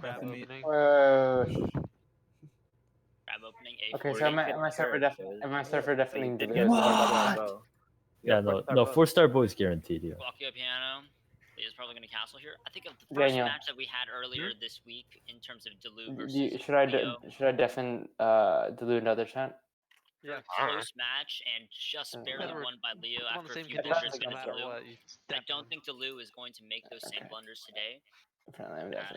Grab opening. Grab opening A4. Okay, so my surfer definitely They Delu. bow. Yeah, no, 4-star bow is guaranteed here. Blockio piano. Leo's probably going to castle here. I think of the first Daniel. match that we had earlier this week in terms of Delu versus Should I Leo. deafen Delu another chant? Very close match and just barely won by Leo after a few blunders with Delu. I don't think Delu is going to make those same blunders today.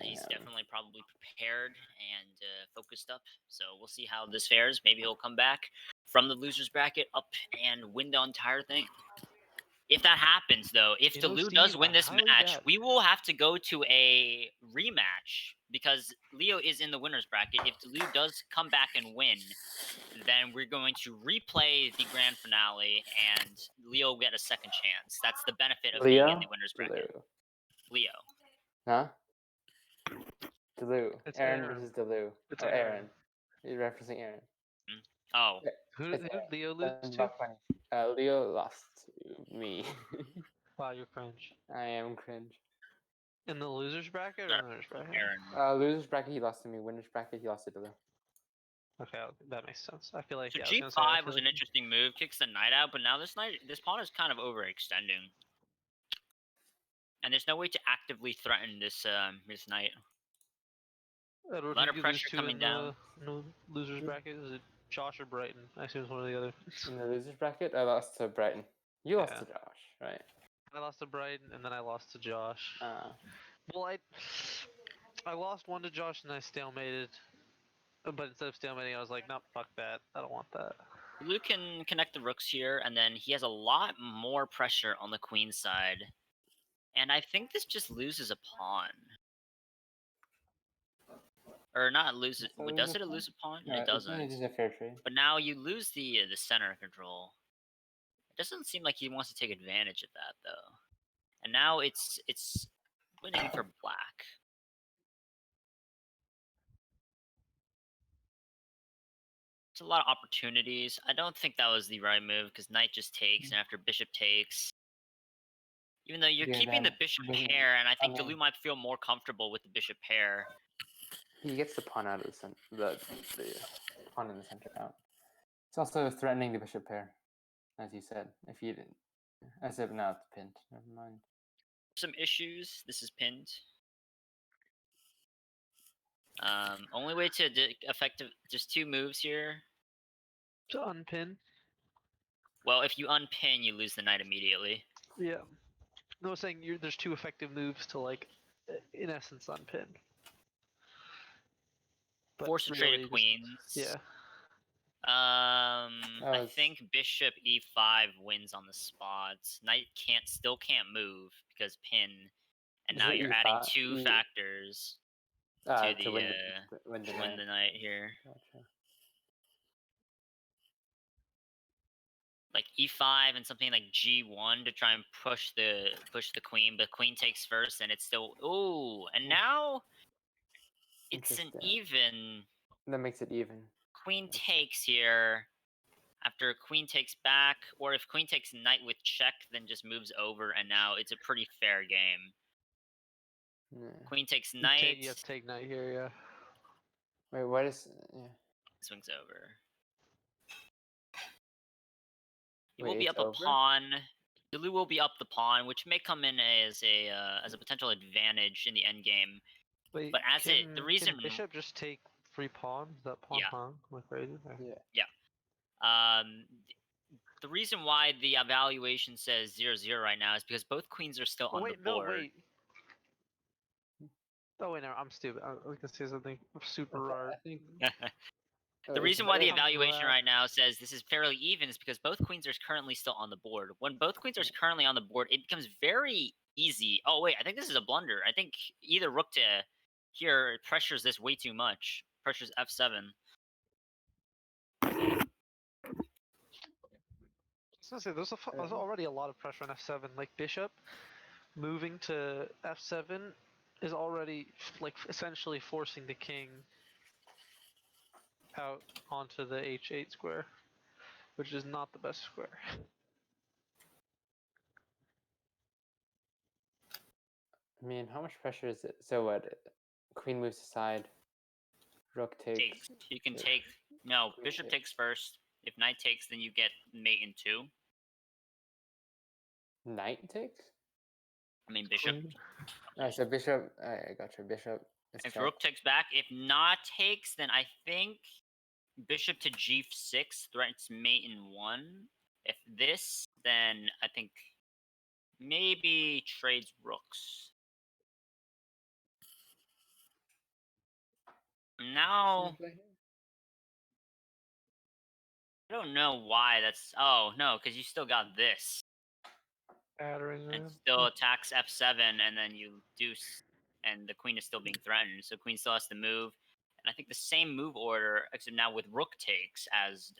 He's definitely probably prepared and focused up. So we'll see how this fares. Maybe he'll come back from the losers bracket up and win the entire thing. If that happens, though, if Delu does win this match, we will have to go to a rematch because Leo is in the winners bracket. If Delu does come back and win, then we're going to replay the grand finale and Leo will get a second chance. That's the benefit of being in the winners bracket. Leo. Huh? Delu. It's Aaron Aaron. versus Delu. It's Aaron. You're referencing Aaron. Oh. Who did Leo lose to? Leo lost to me. Wow, you're cringe. I am cringe. In the losers bracket or winners bracket? Aaron. Losers bracket, he lost to me. Winners bracket, he lost to Delu. Okay, that makes sense. I feel like so G5 was an interesting move, kicks the knight out, but now this pawn is kind of overextending, and there's no way to actively threaten this this knight. A lot of pressure coming down. No losers bracket. Is it Josh or Brighton? I assume it's one or the other. In the losers bracket, I lost to Brighton. You lost to Josh, right? I lost to Brighton and then I lost to Josh. Well, I lost one to Josh and I stalemated. But instead of stalemating, I was like, nope, fuck that. I don't want that. Luke can connect the rooks here, and then he has a lot more pressure on the queen side. And I think this just loses a pawn. Or not loses. Does it lose a pawn? No, it doesn't. It's a fair trade. But now you lose the center control. It doesn't seem like he wants to take advantage of that, though. And now it's winning for black. It's a lot of opportunities. I don't think that was the right move because knight just takes, and after bishop takes, even though you're keeping the bishop pair, and I think Delu might feel more comfortable with the bishop pair. He gets the pawn out of the center, the pawn in the center out. It's also threatening the bishop pair, as you said. If you didn't, as if now it's pinned. Never mind. Some issues. This is pinned. Only way to effective. Just two moves here. To unpin. Well, if you unpin, you lose the knight immediately. Yeah. No, I'm saying there's two effective moves to, like, in essence, unpin. But force a trade of queens. Yeah. I think bishop e5 wins on the spots. Knight still can't move because pin, and now you're adding two factors to win the knight here. Gotcha. Like e5 and something like g1 to try and push the queen, but queen takes first, and it's still and now it's an even. That makes it even. Queen takes here. After queen takes back, or if queen takes knight with check, then just moves over, and now it's a pretty fair game. Yeah. Queen takes knight. You have to take knight here, yeah. Wait, what is... Yeah. Swings over. He will be up a pawn. Delu will be up the pawn, which may come in as a potential advantage in the endgame. Wait, but as the reason can bishop just take free pawn? Is that pawn hung? Am I crazy? Yeah. The reason why the evaluation says 0-0 right now is because both queens are still on the board. No, wait. Oh, wait, no, I'm stupid. I was gonna say something super rare. The reason why the evaluation right now says this is fairly even is because both queens are currently still on the board. When both queens are currently on the board, it becomes very easy. Oh, wait, I think this is a blunder. I think either rook to here pressures this way too much. Pressures f7. I was gonna say, there's already a lot of pressure on f7. Like, bishop moving to f7 is already, like, essentially forcing the king out onto the h8 square, which is not the best square. I mean, how much pressure is it? So what? Queen moves aside. Rook takes. You can take. No, bishop takes first. If knight takes, then you get mate in 2. Knight takes? I mean bishop. Alright, so bishop. I got your bishop. If rook takes back, if not takes, then I think bishop to g6 threatens mate in 1. If this, then I think maybe trades rooks. Now, I don't know why that's. Oh no, because you still got this. Battering And ram. still attacks f7, and then you deuce, and the queen is still being threatened. So queen still has to move. And I think the same move order, except now with rook takes, as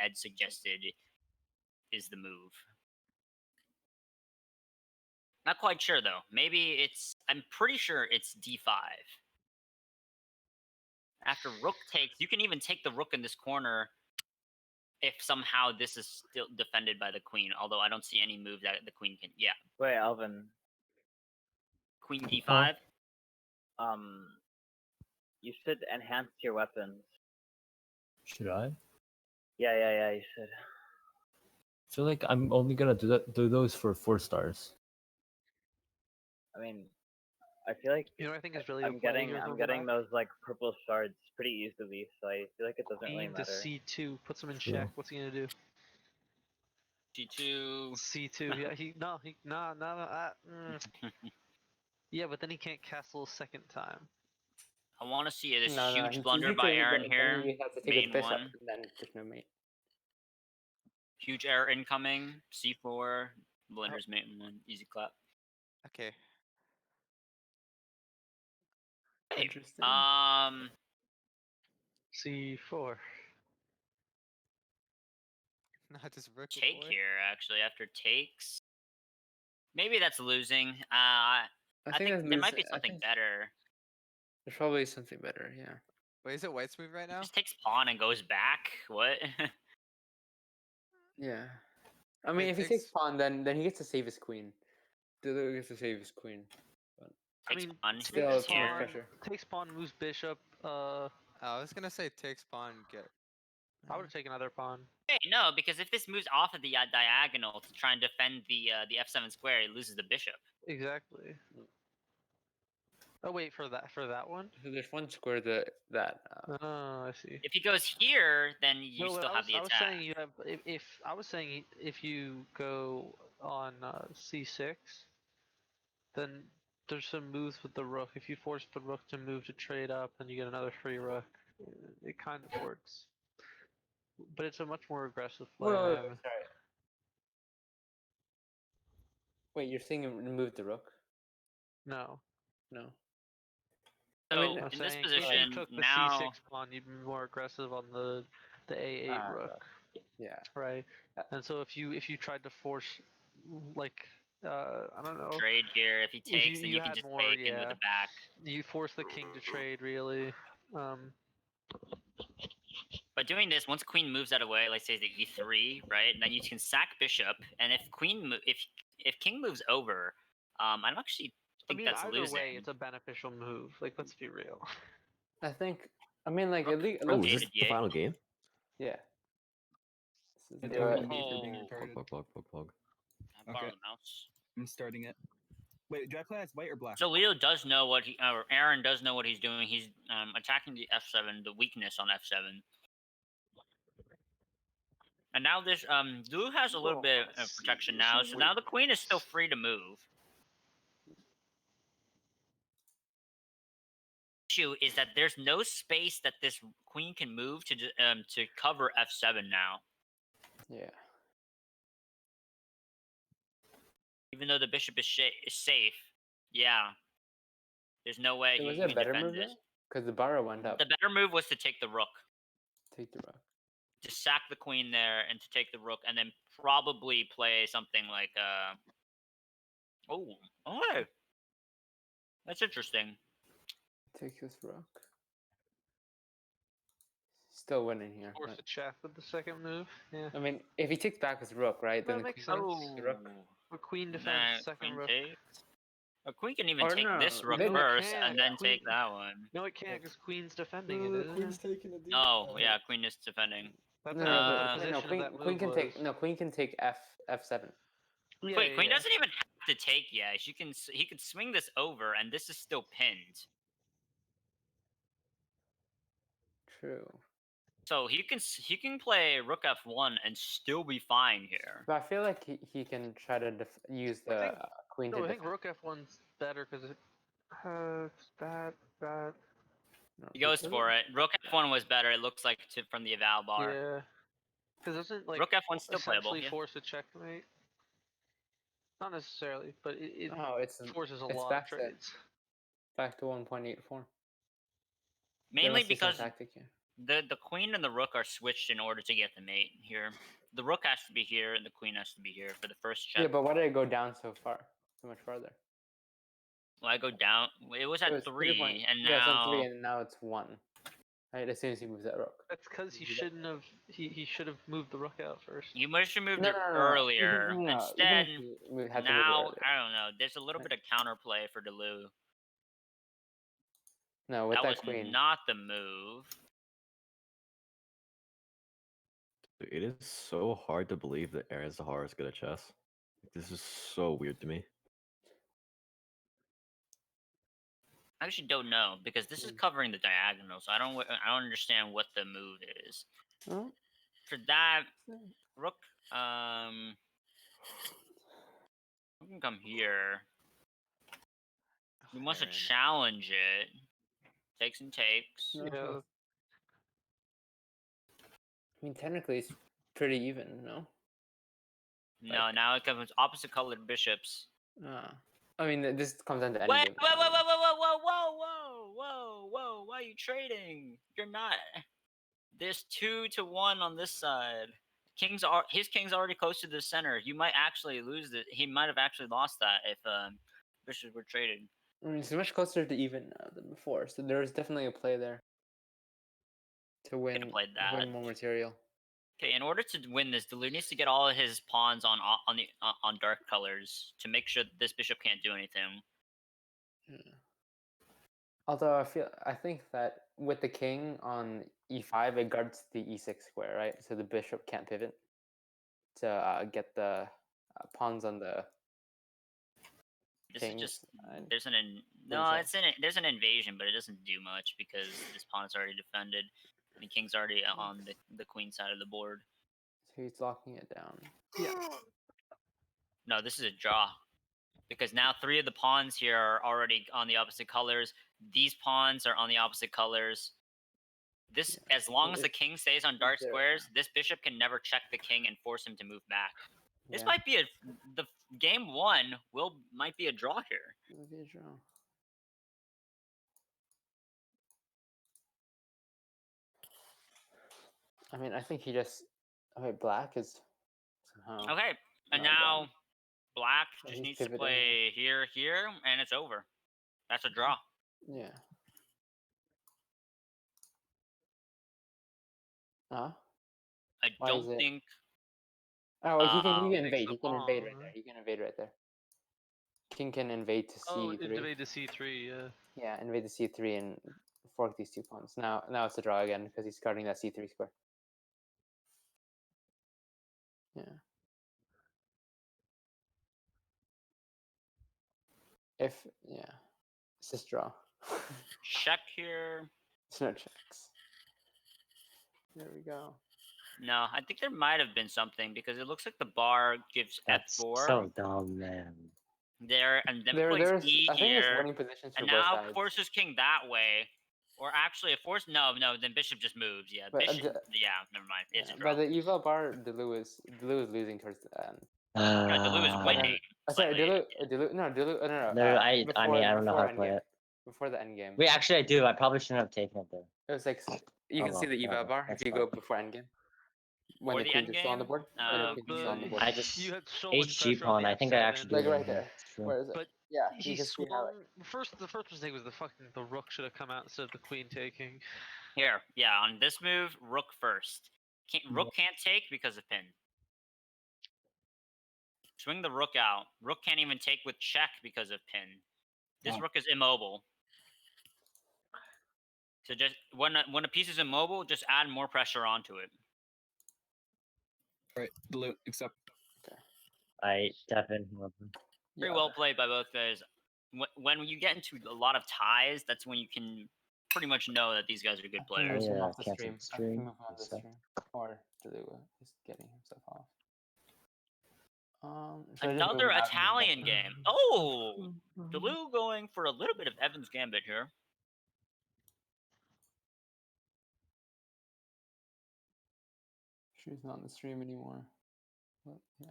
Ed suggested, is the move. Not quite sure though. Maybe it's. I'm pretty sure it's d5. After rook takes, you can even take the rook in this corner if somehow this is still defended by the queen. Although I don't see any move that the queen can. Yeah. Wait, Alvin. Queen d5. You should enhance your weapons. Should I? Yeah, you should. I feel like I'm only gonna do those for 4 stars. I mean, I feel like You know, I think it's really. I'm getting those like purple shards pretty easily, so I feel like it doesn't really Queen matter. to C2 puts him in True. check. What's he gonna do? g2. C2. Yeah, Yeah, but then he can't castle a second time. I want to see this No, huge blunder by Aaron here. He has to take Mate his in bishop, 1. and then there's no mate. Huge error incoming. c4. Blunder's mate in 1. Easy clap. Okay. Hey, Interesting. C4. Not just rook Take boy. here, actually, after takes. Maybe that's losing. I think there might be something better. There's probably something better, yeah. Wait, is it white's move right now? Just takes pawn and goes back. What? Yeah. I mean, It if he takes pawn, then he gets to save his queen. Delu gets to save his queen. But Takes pawn. still, Takes too much here. pressure. Takes pawn, moves bishop. I was gonna say takes pawn, get. I would have taken another pawn. Hey, no, because if this moves off of the diagonal to try and defend the f7 square, it loses the bishop. Exactly. Oh wait, for that one. So there's one square that. Oh, I see. If he goes here, then you No, but still have the I was attack. saying you have if I was saying if you go on C6, then there's some moves with the rook. If you force the rook to move to trade up, and you get another free rook, it kind of works. But it's a much more aggressive play. Sorry. Wait, you're saying remove the rook? No. No. So I mean, in this if position you took the now, C6 pawn, you'd be more aggressive on the A8 rook. Yeah. Right. And so if you tried to force, like, I don't know. trade here. If he takes, then you can had just more, take and with the back. You force the king to trade, really. But doing this, once queen moves that away, let's say the e3, right? And then you can sack bishop, and if if king moves over, I don't actually think that's either losing. way, it's a beneficial move. Like, let's be real. I think. I mean, like at least. Oh, is this the final game? Yeah. I This think is we the- being recorded. Plug. I borrow the mouse. I'm starting it. Wait, do I play as white or black? So Leo does know what or Aaron does know what he's doing. He's attacking the f7, the weakness on f7. And now this Delu has a little bit of protection now, so now the queen is still free to move. Issue is that there's no space that this queen can move to cover f7 now. Yeah. Even though the bishop is safe, yeah. There's no way So was he it a can better defend move this. Because the barrow went up. The better move was to take the rook. Take the rook. To sack the queen there and to take the rook, and then probably play something like hey, that's interesting. Take this rook. Still winning here. Force a check with the second move. Yeah. I mean, if he takes back his rook, right? That Then makes the sense. queen takes the rook. The queen defends the second Queen rook. takes. A queen can even Or take no, this rook they first can't. and then Queen- take that one. No, it can't because queen's defending it, isn't Queen's it? taking a deep. Oh, yeah, queen is defending. That's No, how no, the but position no, of queen, that queen move can take was. no, queen can take f7. Yeah, Wait, yeah, queen yeah. doesn't even have to take yet. He could swing this over, and this is still pinned. True. So he can play rook f1 and still be fine here. But I feel like he can try to use the queen No, to I think defend. rook f1's better because it's bad. No, He goes for it. Rook f1 was better. It looks like from the eval bar. Yeah, because doesn't like Rook f1 still playable. essentially Yeah. force a checkmate? Not necessarily, but it it's forces a it's lot of back trades. back to 1.84. Mainly because tactic, yeah. the queen and the rook are switched in order to get the mate here. The rook has to be here, and the queen has to be here for the first check. Yeah, but why did it go down so much farther? Well, I go down. It was at 3, and yeah, it's now on 3, and now it's 1. Right, as soon as he moves that rook. That's because he shouldn't have. He should have moved the rook out first. you must have moved No, it no, no, earlier. no, Instead, we had to move it now earlier. I don't know. There's a little bit of counterplay for Delu. No, with That was queen. not the move. It is so hard to believe that Aaron Zahar is good at chess. This is so weird to me. I actually don't know because this is covering the diagonal, so I don't understand what the move is. Oh. For that, rook we can come here. He wants to challenge it. Takes and takes. Yeah. I mean, technically, it's pretty even, no? No, now it comes opposite colored bishops. I mean, this comes down to endgame. Wait! Whoa! Why are you trading? You're not. There's 2-1 on this side. His king's already close to the center. You might actually lose it. He might have actually lost that if bishops were traded. I mean, it's much closer to even than before, so there's definitely a play there to win more material. Okay, in order to win this, Delu needs to get all of his pawns on dark colors to make sure that this bishop can't do anything. Yeah. Although I think that with the king on e5, it guards the e6 square, right? So the bishop can't pivot to get the pawns on the. This is just there's an invasion, but it doesn't do much because this pawn is already defended, and the king's already on the queen side of the board. So he's locking it down. Yeah. No, this is a draw. Because now 3 of the pawns here are already on the opposite colors. These pawns are on the opposite colors. This, as long as the king stays on dark squares, this bishop can never check the king and force him to move back. This might be the game 1 might be a draw here. It'll be a draw. I mean, I think he just. Okay, black is somehow. Okay, and now black just needs to play here, and it's over. That's a draw. Yeah. I don't think. Oh, he can invade. He can invade right there. He can invade right there. King can invade to c3. Oh, invade to c3, yeah. Yeah, invade to c3 and fork these 2 pawns. Now it's a draw again because he's guarding that c3 square. Yeah. It's just draw. Check here. There's no checks. There we go. No, I think there might have been something because it looks like the bar gives f4. So dumb, man. There and then there's e I think here, there's winning positions for and both now sides. forces king that way, or actually then bishop just moves. Yeah, but, bishop. Never mind. It's a draw. By the eval bar, Delu is losing towards the end. No, Delu is winning. Sorry, Delu. No. I mean, I don't know how to play it. Before the end game. Wait, actually, I do. I probably shouldn't have taken it there. It was like you can see the eval bar if you go before end game. When the queen's still on the board. I just you had so much HG pressure pawn. on I think I actually like right there. Where is it? But yeah, he swung. The first mistake was the rook should have come out instead of the queen taking. Here, on this move, rook first. Rook can't take because of pin. Swing the rook out. Rook can't even take with check because of pin. This rook is immobile. So just when a piece is immobile, just add more pressure onto it. Right, Delu, accept. I definitely love them. Very well played by both guys. When you get into a lot of ties, that's when you can pretty much know that these guys are good players. Move him Yeah, off the cancel stream. the I can stream. move him on the stream. Or Delu is getting himself off. So Another Italian game. Oh, Delu going for a little bit of Evan's Gambit here. She's not on the stream anymore. But, yeah.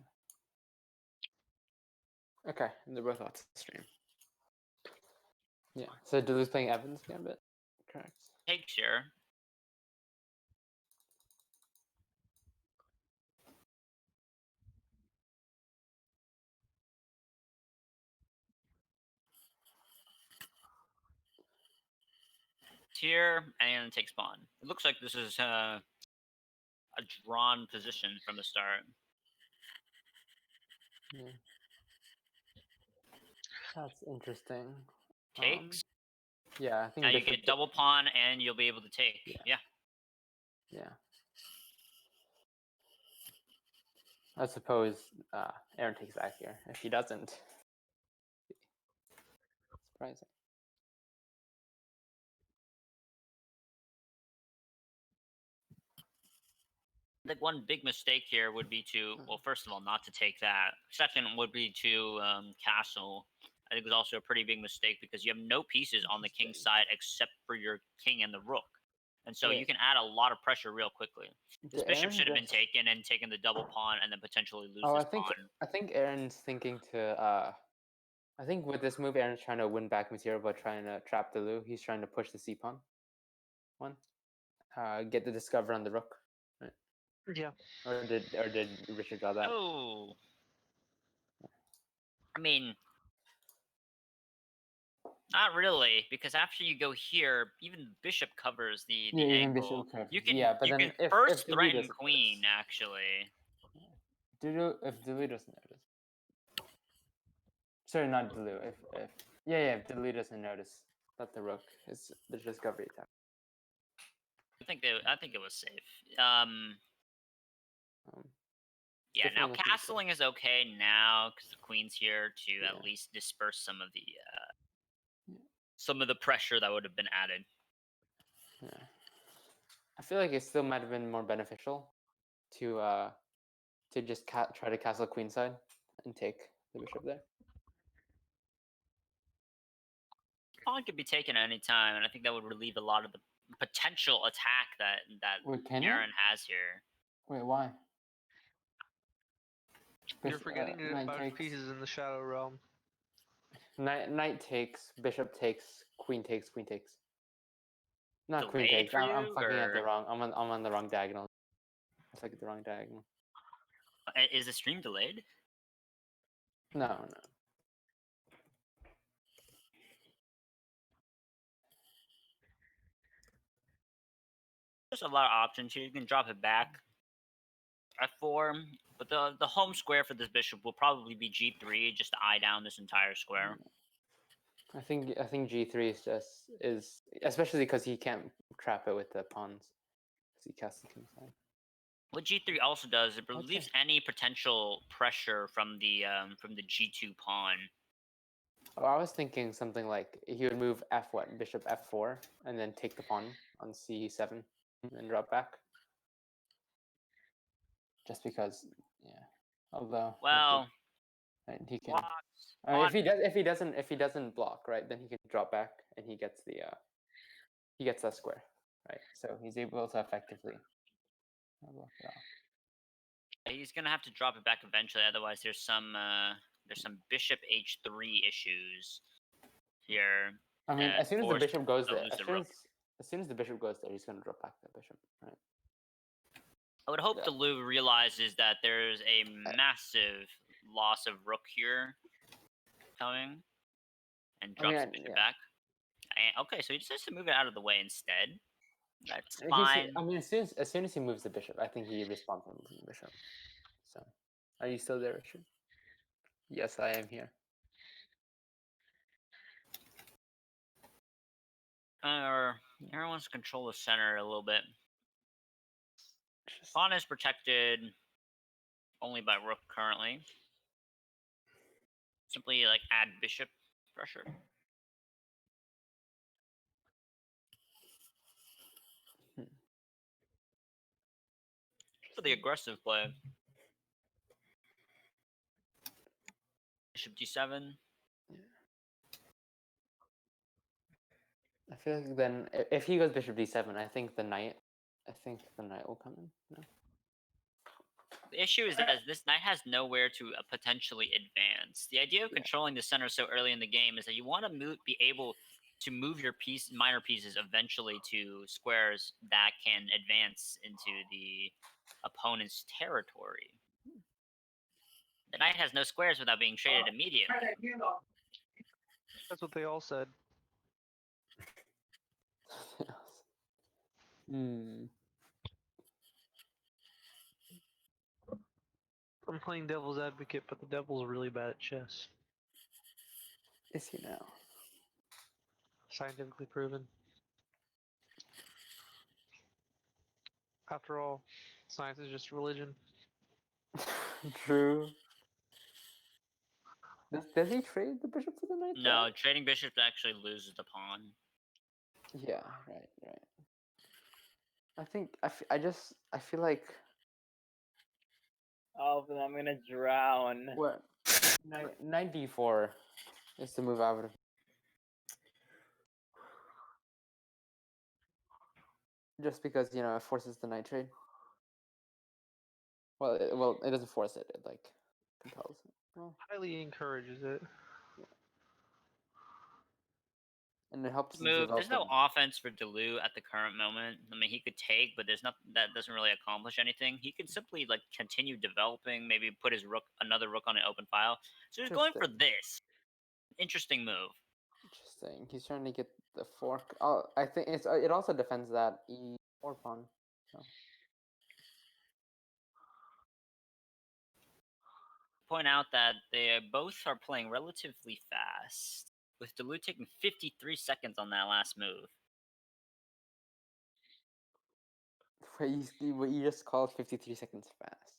Okay, they're both off the stream. Yeah, so Delu's playing Evan's Gambit. Correct. Take share. Here and takes pawn. It looks like this is a drawn position from the start. Yeah. That's interesting. Takes. Yeah, I think now you get double pawn and you'll be able to take. Yeah. I suppose Aaron takes back here. If he doesn't, surprising. I think one big mistake here would be to, well, first of all, not to take that. Second would be to castle. I think it was also a pretty big mistake because you have no pieces on the king's side except for your king and the rook. And so you can add a lot of pressure real quickly. This bishop should have been taken and taken the double pawn and then potentially lose this pawn. I think Aaron's thinking to I think with this move Aaron's trying to win back material by trying to trap Delu. He's trying to push the c pawn. Get the discover on the rook. Right? Yeah. Or did Richard draw that? Oh. I mean, not really, because after you go here, even bishop covers the angle. You can, but you then can first threaten queen, actually. If Delu doesn't notice. Sorry, not Delu. If Delu doesn't notice that the rook is the discovery attack. I think it was safe. Yeah, now castling is okay now because the queen's here to at least disperse some of the pressure that would have been added. Yeah, I feel like it still might have been more beneficial to just try to castle queenside and take the bishop there. Pawn could be taken at any time, and I think that would relieve a lot of the potential attack that Aaron has here. Wait, why? You're forgetting about pieces in the shadow realm. Knight takes, bishop takes, queen takes, queen takes. Not Delayed queen takes. I'm fucking or... at the wrong. I'm on the wrong diagonal. I took the wrong diagonal. Is the stream delayed? No. There's a lot of options here. You can drop it back. F4, but the home square for this bishop will probably be G3, just to eye down this entire square. I think G3 is especially because he can't trap it with the pawns because he casts the king side. What G3 also does, it relieves any potential pressure from the G2 pawn. Oh, I was thinking something like he would move bishop F4, and then take the pawn on C7, and then drop back. Just because, yeah. Although, well, he can. If he doesn't block, right, then he can drop back and he gets that square, right? So he's able to effectively block it off. He's gonna have to drop it back eventually, otherwise there's some bishop H3 issues here. I mean, as soon as the bishop goes there, as soon as the bishop goes there, he's gonna drop back that bishop, right? I would hope Delu realizes that there's a massive loss of rook here coming, and drops the bishop back. And, okay, so he decides to move it out of the way instead. That's fine. I mean, as soon as he moves the bishop, I think he responds to moving the bishop. So, are you still there, Richard? Yes, I am here. Or everyone wants to control the center a little bit. Pawn is protected only by rook currently. Simply like add bishop pressure. For the aggressive play. Bishop d7. I feel like then if he goes bishop d7, I think the knight will come in. No? The issue is that this knight has nowhere to potentially advance. The idea of controlling the center so early in the game is that you want to be able to move your minor pieces eventually to squares that can advance into the opponent's territory. The knight has no squares without being traded immediately. That's what they all said. I'm playing devil's advocate, but the devil's really bad at chess. Is he now? Scientifically proven. After all, science is just religion. True. Does he trade the bishop to the knight? No, trading bishop actually loses the pawn. Yeah, right. I think I feel like. Oh, but I'm gonna drown. What? Knight d4 is the move I would have. Just because it forces the knight trade. Well, it doesn't force it. It like compels it. Well, highly encourages it. And it helps move. There's no offense for Delu at the current moment. I mean, he could take, but there's nothing that doesn't really accomplish anything. He could simply like continue developing, maybe put his another rook on an open file. So he's going for this. Interesting move. Interesting. He's trying to get the fork. Oh, I think it also defends that e4 pawn. So. Point out that they both are playing relatively fast, with Delu taking 53 seconds on that last move. What you just called 53 seconds fast.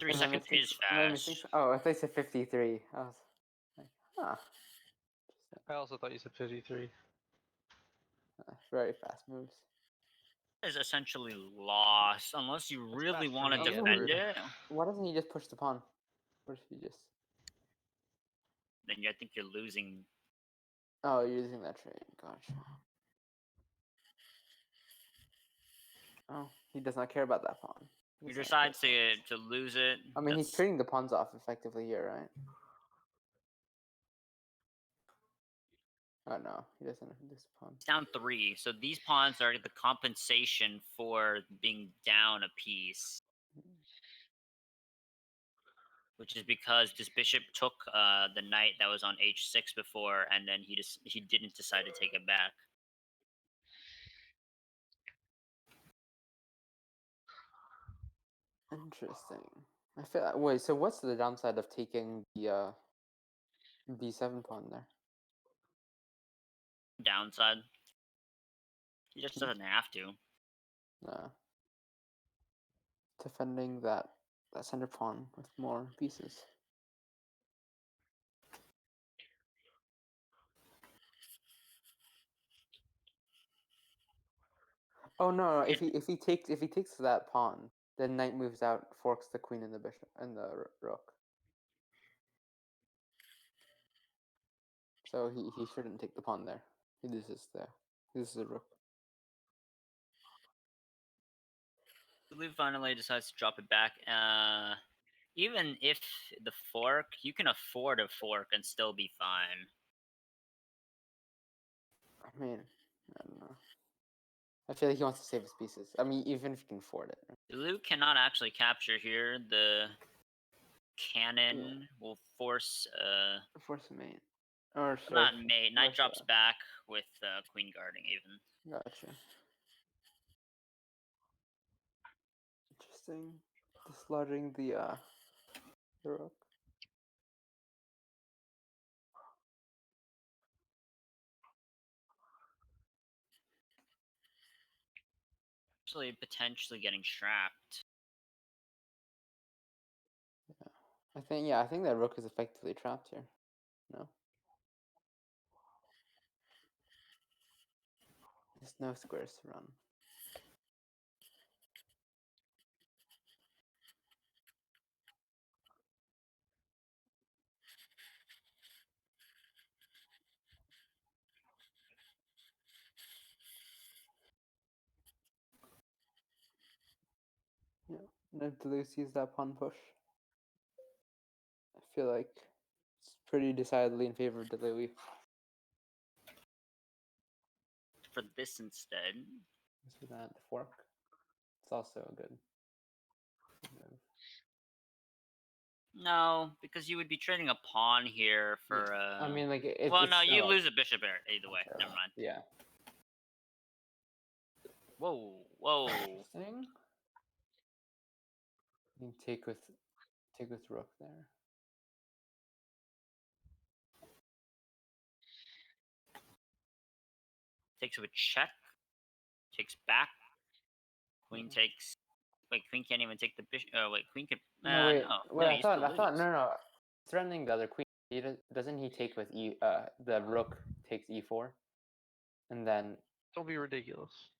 3 seconds is fast. Oh, I thought you said 53. I was like, huh. I also thought you said 53. Very fast moves. Is essentially lost unless you really want to defend it. Why doesn't he just push the pawn? Or does he just? Then I think you're losing. Oh, you're using that trade. Gotcha. Oh, he does not care about that pawn. He decides to lose it. I mean, he's trading the pawns off effectively here, right? Oh no, he doesn't lose the pawn. It's down 3, so these pawns are the compensation for being down a piece. Which is because this bishop took the knight that was on h6 before, and then he didn't decide to take it back. Interesting. I feel wait. So what's the downside of taking the d7 pawn there? Downside. He just doesn't have to. No. Defending that center pawn with more pieces. Oh no! If he takes that pawn, then knight moves out, forks the queen and the bishop and the rook. So he shouldn't take the pawn there. He loses there. He loses the rook. Delu finally decides to drop it back. Even if the fork, you can afford a fork and still be fine. I mean, I don't know. I feel like he wants to save his pieces. I mean, even if he can afford it. Delu cannot actually capture here. The cannon will force force a mate. Or not mate. Knight drops back with queen guarding even. Gotcha. Interesting. Dislodging the rook. actually potentially getting strapped. I think that rook is effectively trapped here. No. There's no squares to run. Yeah, no, Delu sees that pawn push. I feel like it's pretty decidedly in favor of Delu. For this instead. See that the fork. It's also a good move. No, because you would be trading a pawn here for. I mean, like well, no, you lose a bishop either way. Never mind. Yeah. Whoa, whoa. Interesting. You can take with rook there. Takes with check. Takes back. Queen takes. Wait, queen can't even take the bishop. Oh wait, queen could. No, wait. No. Wait, No, I thought lose. no. Threatening the other queen. Doesn't he take with the rook takes e4, and then Don't be ridiculous.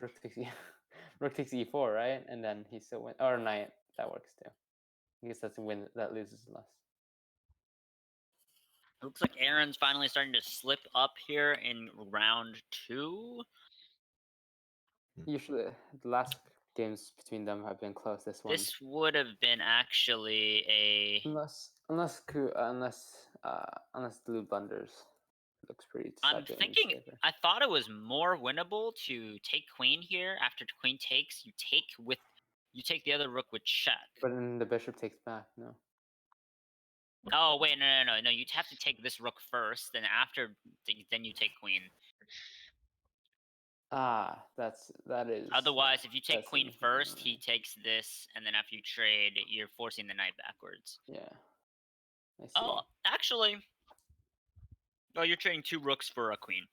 rook takes rook takes e4, right? And then he still wins. Or knight, that works too. I guess that's a win that loses less. It looks like Aaron's finally starting to slip up here in round 2. Usually, the last games between them have been close. This one, This would have been actually a. unless Delu blunders, looks pretty. I'm thinking. I thought it was more winnable to take queen here. After queen takes, you take the other rook with check. But then the bishop takes back. No. Oh wait, no. You have to take this rook first, then then you take queen. Ah, that is. Otherwise, if you take queen first, he takes this, and then after you trade, you're forcing the knight backwards. Yeah. I see. Oh, actually. Oh, you're trading 2 rooks for a queen.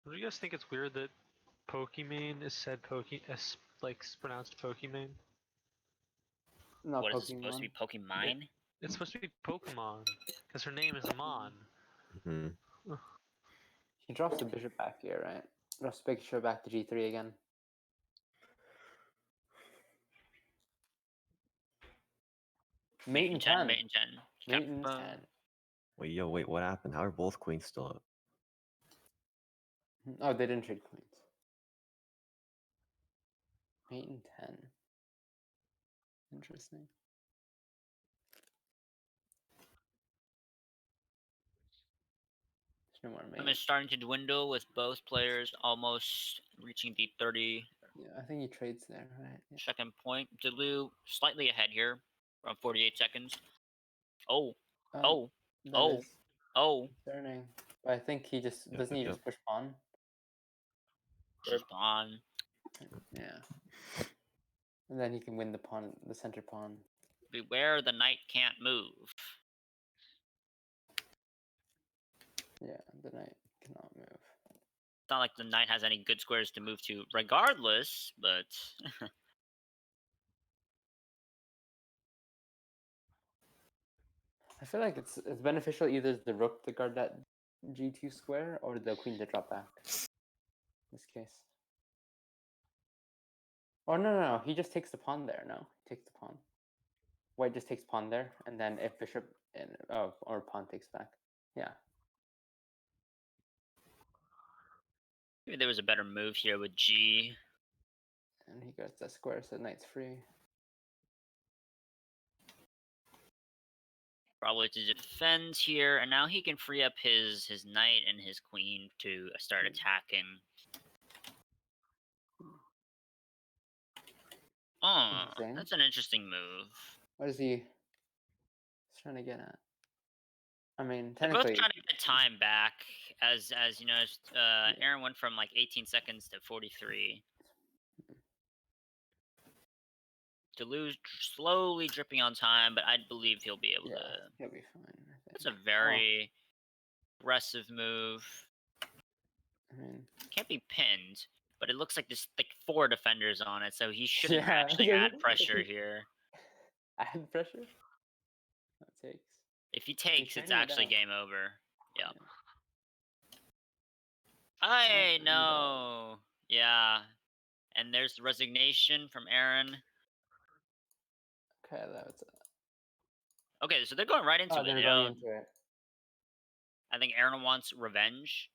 Do you guys think it's weird that Pokimane is said pronounced Pokimane? No, what Pokemon. is it supposed to be, Pokimane? It's supposed to be Pokemon, because her name is Mon. Mm-hmm. He drops the bishop back here, right? Drops the bishop back to g3 again. Mate in 10. Mate in 10. Wait, what happened? How are both queens still up? Oh, they didn't trade queens. Mate in 10. Interesting. There's no more mate. Is starting to dwindle with both players almost reaching the 30. Yeah, I think he trades there, right? Yeah. Second point. Delu slightly ahead here, around 48 seconds. Oh. Concerning. But I think he just doesn't he just push pawn? Push pawn. Yeah. And then he can win the center pawn. Beware the knight can't move. Yeah, the knight cannot move. It's not like the knight has any good squares to move to regardless, but I feel like it's beneficial either the rook to guard that g2 square or the queen to drop back. In this case. Oh no, he just takes the pawn there. No, he takes the pawn. White just takes pawn there, and then if bishop or pawn takes back. Yeah. maybe there was a better move here with G. And he gets that square, so knight's free. Probably to defend here, and now he can free up his knight and his queen to start attacking. Oh, that's an interesting move. What is he trying to get at? I mean, they're technically, both trying to get time back, as you know. Aaron went from like 18 seconds to 43. Delu slowly dripping on time, but I believe he'll be able to. He'll be fine. That's a very aggressive move. I mean, can't be pinned, but it looks like there's like 4 defenders on it, so he shouldn't actually add pressure here. Add pressure? That takes. If he takes, it's actually game over. Yep. I know. Yeah. And there's resignation from Aaron. Okay, that was. Okay, so they're going right into it. They're going into it. I think Aaron wants revenge.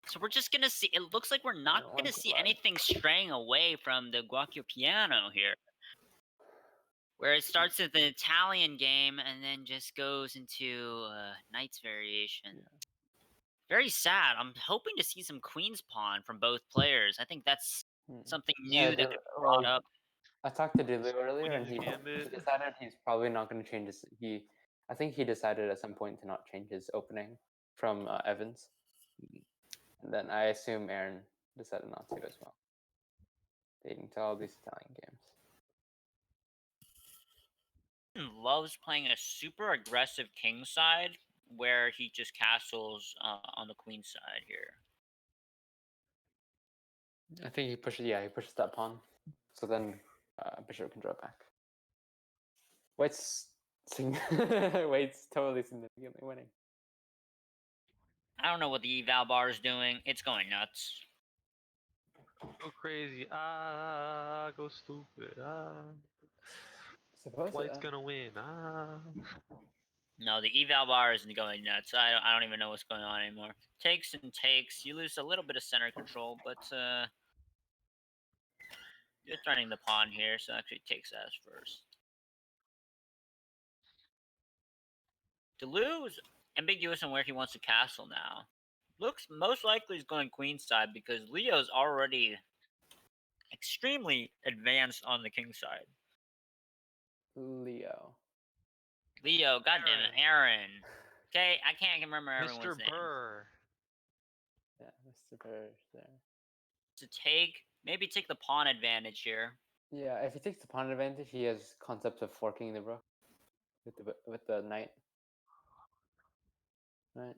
So we're just gonna see. It looks like we're not gonna see anything straying away from the Guacchio Piano here, where it starts with an Italian game and then just goes into Knight's variation. Yeah. Very sad. I'm hoping to see some Queen's Pawn from both players. I think that's something new that could be brought up. I talked to Delu earlier, and he decided he's probably not going to change his. I think he decided at some point to not change his opening from Evans. And then I assume Aaron decided not to as well. Dating to all these Italian games. Loves playing a super aggressive king side where he just castles on the queen side here. I think he pushes. Yeah, he pushes that pawn, so then bishop can draw back. White's totally significantly winning. I don't know what the eval bar is doing. It's going nuts. Go crazy. Go stupid. White's gonna win. No, the eval bar isn't going nuts. I don't even know what's going on anymore. Takes and takes. You lose a little bit of center control, but you're threatening the pawn here, so actually takes as first. Delu's ambiguous on where he wants to castle now. Looks most likely he's going queenside because Leo's already extremely advanced on the king side. Leo, goddamn it, Aaron. Okay, I can't remember everyone's Mr. name. Burr. Yeah, Mr. Burr there. To maybe take the pawn advantage here. Yeah, if he takes the pawn advantage, he has concept of forking the rook with the knight. Right.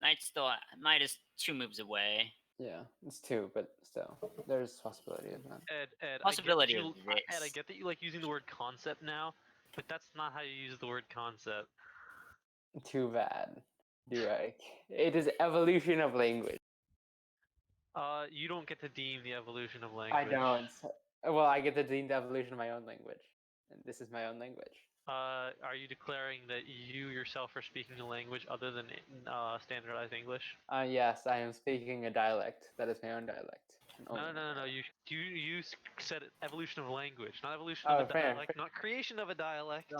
Knight is 2 moves away. Yeah, it's 2, but still, there's possibility of that. Ed, possibility I get that you like using the word concept now, but that's not how you use the word concept. Too bad. It is evolution of language. You don't get to deem the evolution of language. I don't. Well, I get to deem the evolution of my own language, and this is my own language. Are you declaring that you yourself are speaking a language other than standardized English? Yes, I am speaking a dialect. That is my own dialect. No. You said evolution of language, not evolution of a dialect, not creation of a dialect.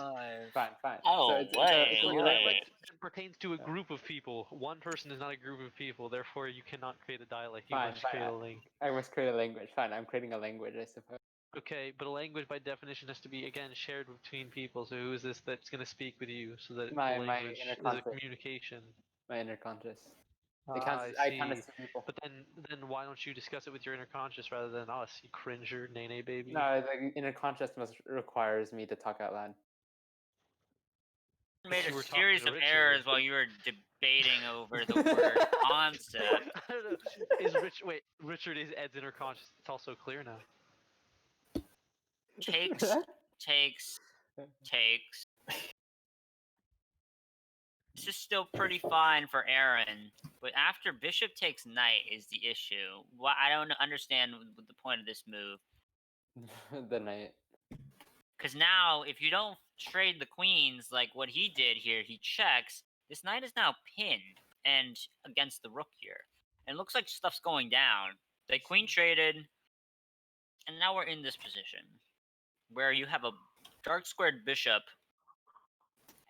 Fine. Oh, Dialect pertains to a group of people. One person is not a group of people. Therefore, you cannot create a dialect. You must create a language. I must create a language. Fine, I'm creating a language, I suppose. Okay, but a language by definition has to be again shared between people. So who is this that's going to speak with you? So that my language inner is a communication. My inner conscious. I kind of see people. But then why don't you discuss it with your inner conscious rather than us, you cringer, nene baby? No, the inner conscious requires me to talk out loud. Made a series of errors while you were debating over the word concept. I don't know. Richard is Ed's inner conscious. It's also clear now. Takes. This is still pretty fine for Aaron, but after bishop takes knight is the issue. I don't understand the point of this move. The knight. Because now, if you don't trade the queens like what he did here, he checks. This knight is now pinned and against the rook here. And it looks like stuff's going down. They queen traded, and now we're in this position where you have a dark squared bishop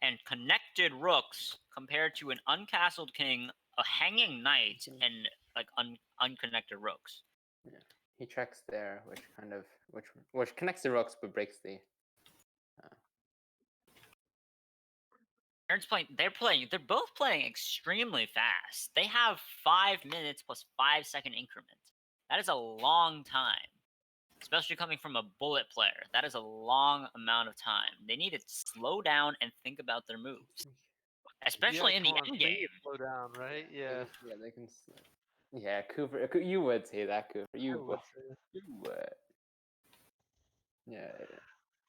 and connected rooks compared to an uncastled king, a hanging knight, and like unconnected rooks. Yeah. He checks there, which connects the rooks but breaks the. Aaron's playing. They're both playing extremely fast. They have 5 minutes plus 5 second increments. That is a long time, especially coming from a bullet player. That is a long amount of time. They need to slow down and think about their moves, especially in the end game. Slow down, right? Yeah. Yeah, they can. Yeah, Cooper. You would say that, Cooper. You would. You would. Yeah.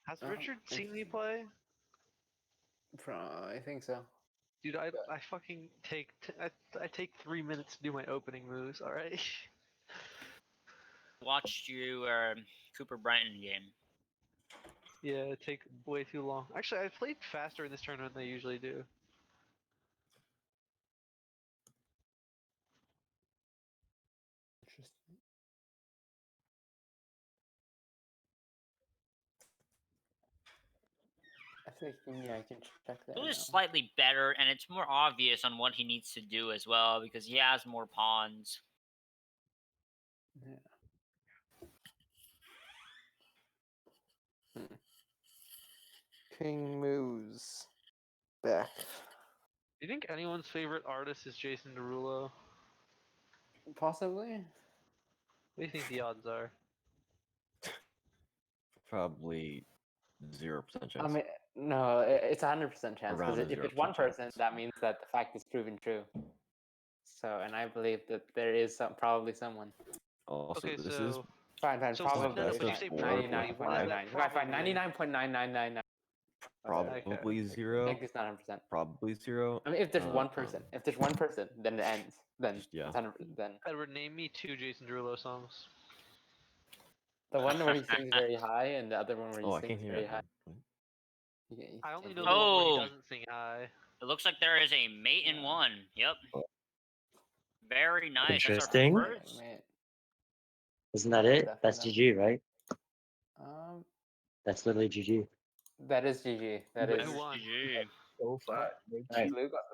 Has Richard seen me play? I think so. Dude, I fucking take I take 3 minutes to do my opening moves. All right. Watched you Cooper Brighton game. Yeah, it take way too long. Actually, I played faster in this tournament than I usually do. Interesting. I think I can check that. Blue is slightly better, and it's more obvious on what he needs to do as well because he has more pawns. Yeah. King moves back. Do you think anyone's favorite artist is Jason Derulo? Possibly. What do you think the odds are? Probably 0% chance. I mean, no, it's 100% chance. Around Because a if it's 0% 1%, chance. that means that the fact is proven true. So, and I believe that there is probably someone. Also, Okay, this so is Fine, so probably. no, best but you of say four, probably. like, 99.99. You guys find 99.9999. probably I 0. think it's not 100%. Probably 0. I mean, if there's 1%, if there's 1%, then it ends. Then Yeah. it's 100%. Then Edward, name me 2 Jason Derulo songs. the one where he sings very high, and the other one where he Oh, I sings can't hear very it. high. I only know the the one where he Oh. doesn't sing high. It looks like there is a mate in one. Yep. Very nice. Interesting. That's our first. Isn't that it? Definitely That's not. GG, right? Um, That's literally GG. that is GG. That Who is. won? GG. So far. Right. Blue got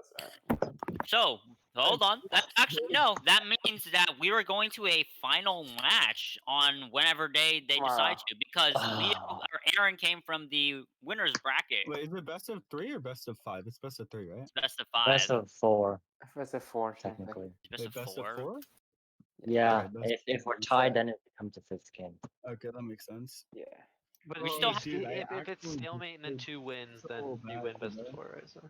this. So, hold on. Actually, no. That means that we were going to a final match on whenever day they decide to, because Leo or Aaron came from the winners bracket. Wait, is it best of 3 or best of 5? It's best of 3, right? It's best of 5. Best of 4, It's a 4, technically. Best of Best 4. of 4? Yeah, Okay, best if we're of tied, then it becomes a 5th game. Okay, that makes sense. Yeah. But We if, still you have- dude, I if it's actually stalemate and then 2 wins, then so you bad win for best of that. 4, right? So.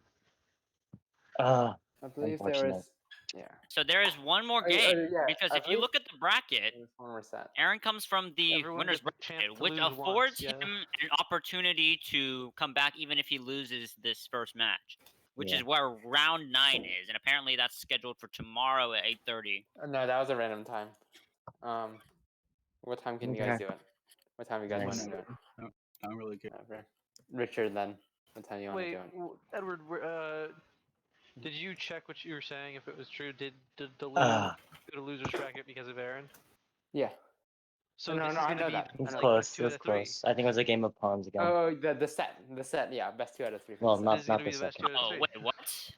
I believe there Unfortunate. was. Yeah. So there is one more Oh, game, yeah, because I if you believe- look at the bracket, There's one more set. Aaron comes from the Everyone winners gets a chance bracket, to which lose affords once, yeah. him an opportunity to come back even if he loses this first match, which is where round 9 is, and apparently that's scheduled for tomorrow at 8:30. No, that was a random time. What time can you guys Okay. do it? What time you guys want to do it? I don't really care. Whatever. Richard, then. What time you want to Wait, do it? Edward, did you check what you were saying if it was true? Did Delu Ah. go to losers bracket because of Aaron? Yeah. So No, this no, is I gonna know be that. It's I know close. best 2 It out was of 3. close. I think it was a game of pawns again. Oh, the set, yeah, best 2 out of 3. For Well, the not- This is gonna the be the best second. 2 out of 3. Oh, wait, what?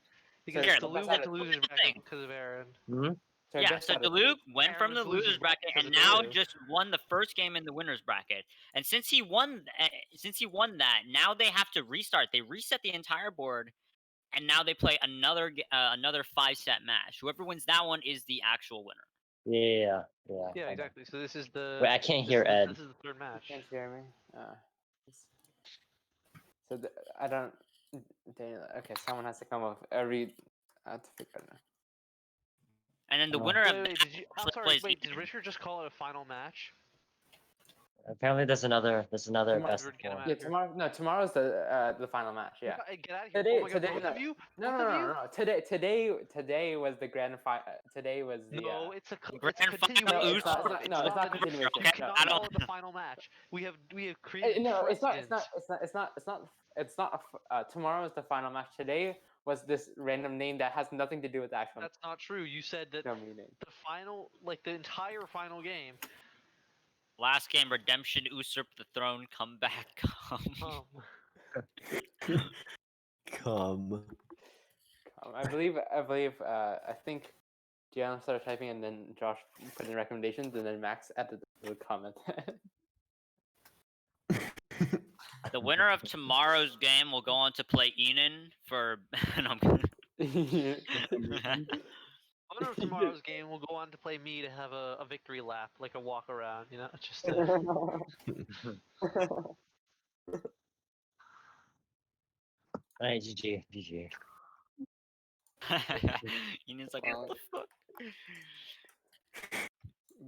Because Here, Delu best went out to of losers three. bracket because of Aaron. Hmm? So Yeah, best so out of Delu went Aaron from was the losers losers bracket because and of now Delu. just won the first game in the winners bracket. And since he won that, now they have to restart. They reset the entire board, and now they play another 5-set match. Whoever wins that one is the actual winner. Yeah. Yeah, exactly. So this is the. Wait, I can't this hear is the- Ed. This is the 3rd match. You can't hear me? So I don't. Okay, someone has to come up. I have to figure it out. And then the Oh. winner of Wait, that did you? I'm actually sorry. plays Wait, did Ethan. Richard just call it a final match? Apparently, there's another best of Edward, get him 4. out. Yeah, tomorrow. No, tomorr's the final match. Yeah. Get out of here. Today, Oh my God, today, both of you? no, Both no, of no, you? no. Today was the grand final. Today was the. No, it's a Grand final continuation. No, it's not- usurp. no, it's not Okay, continuation. You No. cannot I don't- call it the final match. We have created No, it's not. precedent. It's not. Tomorrow is the final match. Today was this random name that has nothing to do with the actual. That's not true. You said that No meaning. the final, like the entire final game. Last game, redemption, usurp the throne, come back, come. Come. I believe. I think Gianna started typing, and then Josh put in recommendations, and then Max added the comment. The winner of tomorrow's game will go on to play Enon for. No, I'm kidding. The winner of tomorrow's game will go on to play me to have a victory lap, like a walk around. You know, just. Alright, GG. Enon's like, what the fuck?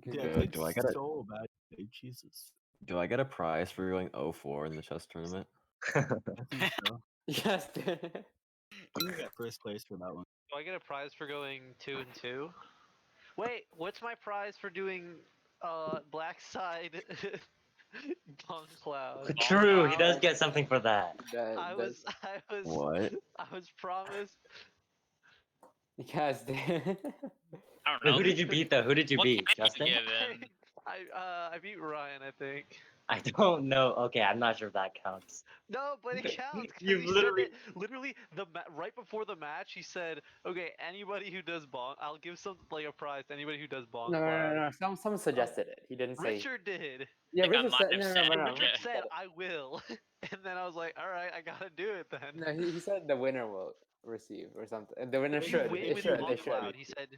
Yeah, Good. played Do I get a so bad. Jesus. Do I get a prize for going 0-4 in the chess tournament? I think so. Yes. You can get first place for that one. Do I get a prize for going 2-2? Wait, what's my prize for doing black side Bong Cloud? True, he does get something for that. I was What? I was promised. Yes. I don't Wait, know. who did you beat though? Who did you What beat? can you Justin? give him? I beat Ryan, I think. I don't know. Okay, I'm not sure if that counts. No, but it counts. 'Cause You he literally- said that, literally right before the match, he said, "Okay, anybody who does bong, I'll give some like a prize to anybody who does bong." No. Someone suggested it. He didn't say. Richard did. Yeah, think I Richard might said. have No, said no, no, it. no. Richard said, "I will," and then I was like, "All right, I gotta do it then." No, he said the winner will receive or something. The winner You should. win It with should. Bong They should. Cloud. He said,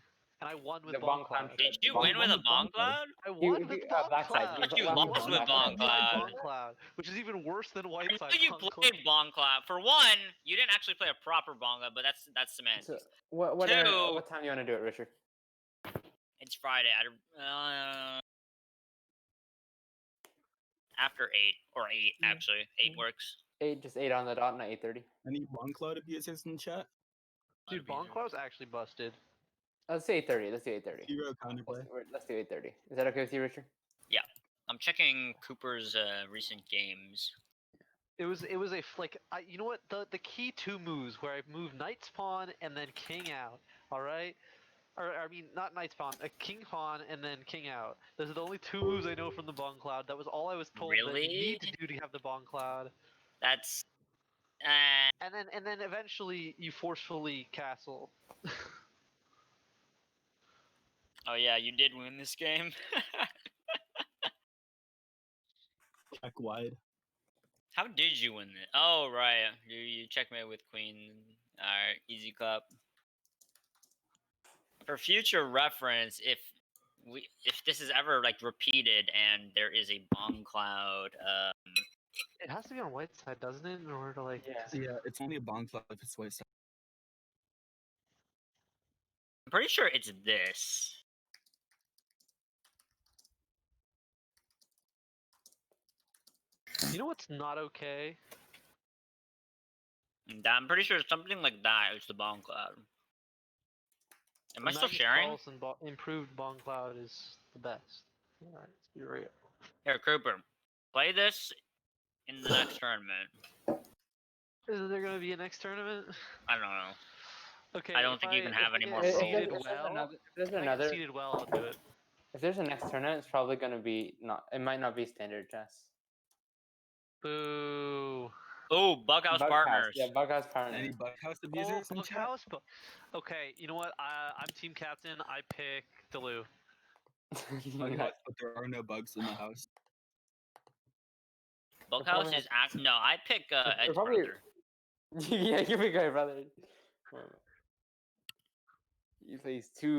and I won with The Bong Bong Cloud Cloud. should. Did you Bong win with a Bong Bong Cloud? I You- won you- with Bong backside, Cloud. you You won lost with with Bong I won Cloud. Bong Cloud, which is even worse than I White know Side you Bong played Cloud. Bong Cloud. For one, you didn't actually play a proper bonga, but that's semantics. So, what Two. time do you want to do it, Richard? It's Friday. After 8 or 8 Yeah. actually. 8 works. 8 on the dot, not 8:30. Any Bong Cloud abusers in chat? Dude, Bong Cloud's actually busted. Let's do 8:30. Let's do 8:30. Zero counterplay. Let's do 8:30. Is that okay with you, Richard? I'm checking Cooper's recent games. It was a you know what, the key two moves where I move knight's pawn and then king out. All right. Or I mean, not knight's pawn, a king pawn and then king out. Those are the only two moves I know from the Bong Cloud. That was all I was told that you Really? need to do to have the Bong Cloud. That's And then eventually you forcefully castle. oh yeah, you did win this game. Check wide. How did you win it? Oh right, you checkmate with queen. All right, easy clap. For future reference, if this is ever like repeated and there is a Bong Cloud, It has to be on white side, doesn't it, in order to like? Yeah, it's only a Bong Cloud if it's white side. I'm pretty sure it's this. You know what's not okay? I'm pretty sure it's something like that. It's the Bong Cloud. Am I still Magnus sharing? Carlsen improved Bong Cloud is the best. All right, let's be real. Here, Cooper, play this in the next tournament. Is there gonna be a next tournament? I don't know. Okay. I don't think you can have any more If seeded there's well. there's If I get another. seeded well, I'll do it. If there's a next tournament, it's probably gonna be not. It might not be standard chess. Boo. Oh, Bughouse Partners. Yeah, Bughouse Partners. Any Bughouse Oh, abusers in chat? Bughouse. Okay, you know what? I'm team captain. I pick Delu. Bughouse, but there are no bugs in the house. Bughouse is no. I pick Ed's probably- brother. Yeah, you pick my brother. He plays two.